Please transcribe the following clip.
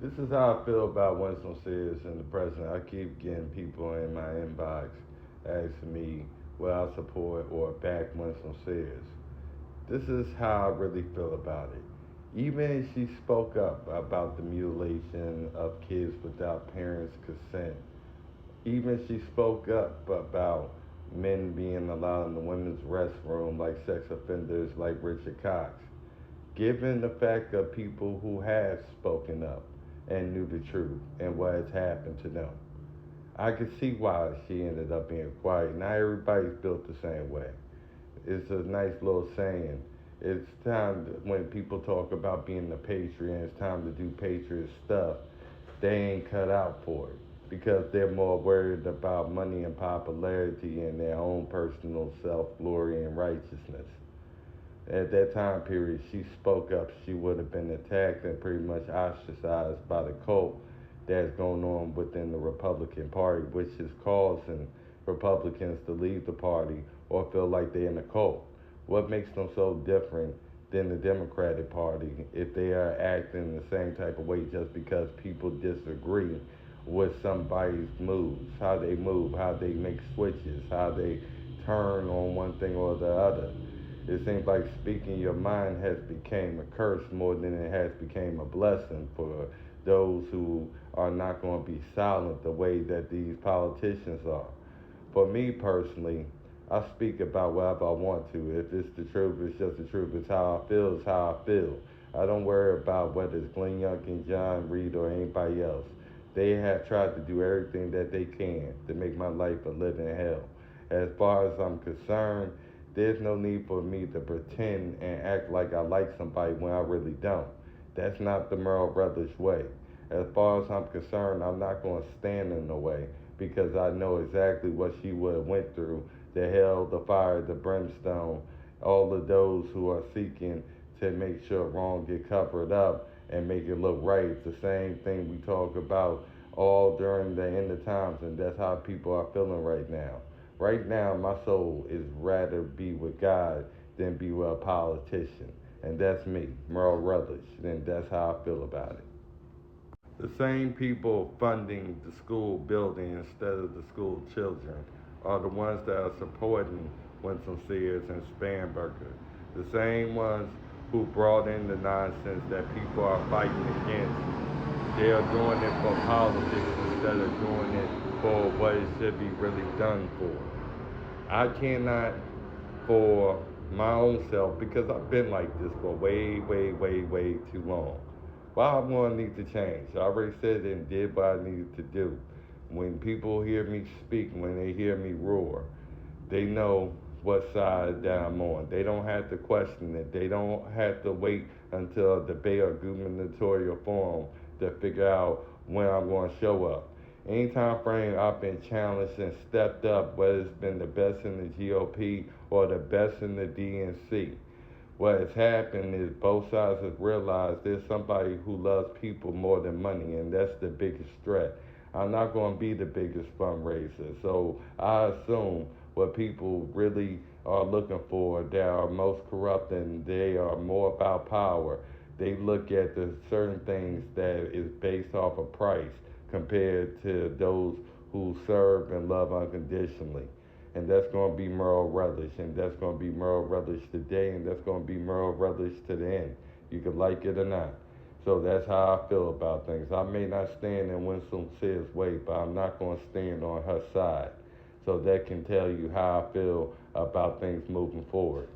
This is how I feel about Winsome Sears and the president. I keep getting people in my inbox asking me will I support or back Winsome Sears. This is how I really feel about it. Even she spoke up about the mutilation of kids without parents' consent. Even she spoke up about men being allowed in the women's restroom like sex offenders like Richard Cox. Given the fact of people who have spoken up and knew the truth and what has happened to them, I can see why she ended up being quiet. Not everybody's built the same way. It's a nice little saying. It's time when people talk about being a patriot and it's time to do patriot stuff, they ain't cut out for it because they're more worried about money and popularity and their own personal self glory and righteousness. At that time period, she spoke up. She would have been attacked and pretty much ostracized by the cult that's going on within the Republican Party, which is causing Republicans to leave the party or feel like they're in a cult. What makes them so different than the Democratic Party if they are acting the same type of way just because people disagree with somebody's moves, how they move, how they make switches, how they turn on one thing or the other? It seems like speaking your mind has become a curse more than it has become a blessing for those who are not going to be silent the way that these politicians are. For me personally, I speak about whatever I want to. If it's the truth, it's just the truth. It's how I feel, it's how I feel. I don't worry about whether it's Glenn Youngkin, John Reed, or anybody else. They have tried to do everything that they can to make my life a living hell. As far as I'm concerned, there's no need for me to pretend and act like I like somebody when I really don't. That's not the Merle Rutledge way. As far as I'm concerned, I'm not going to stand in the way because I know exactly what she would have went through, the hell, the fire, the brimstone, all of those who are seeking to make sure wrong get covered up and make it look right. It's the same thing we talk about all during the end of times, and that's how people are feeling right now. Right now, my soul is rather be with God than be with a politician. And that's me, Merle Rutledge, and that's how I feel about it. The same people funding the school building instead of the school children are the ones that are supporting Winsome Sears and Spanberger. The same ones who brought in the nonsense that people are fighting against. They are doing it for politics instead of doing it for what it should be really done for. I cannot, for my own self, because I've been like this for way, way, way, way too long. Well, I'm going to need to change. I already said and did what I needed to do. When people hear me speak, when they hear me roar, they know what side that I'm on. They don't have to question it. They don't have to wait until a debate or gubernatorial forum to figure out when I'm going to show up. Any time frame I've been challenged and stepped up, whether it's been the best in the GOP or the best in the DNC, what has happened is both sides have realized there's somebody who loves people more than money, and that's the biggest threat. I'm not going to be the biggest fundraiser, so I assume what people really are looking for, they are most corrupt and they are more about power. They look at the certain things that is based off of price compared to those who serve and love unconditionally. And that's going to be Merle Rutledge, and that's going to be Merle Rutledge today, and that's going to be Merle Rutledge to the end. You can like it or not. So that's how I feel about things. I may not stand in Winsome Sears' way, but I'm not going to stand on her side. So that can tell you how I feel about things moving forward.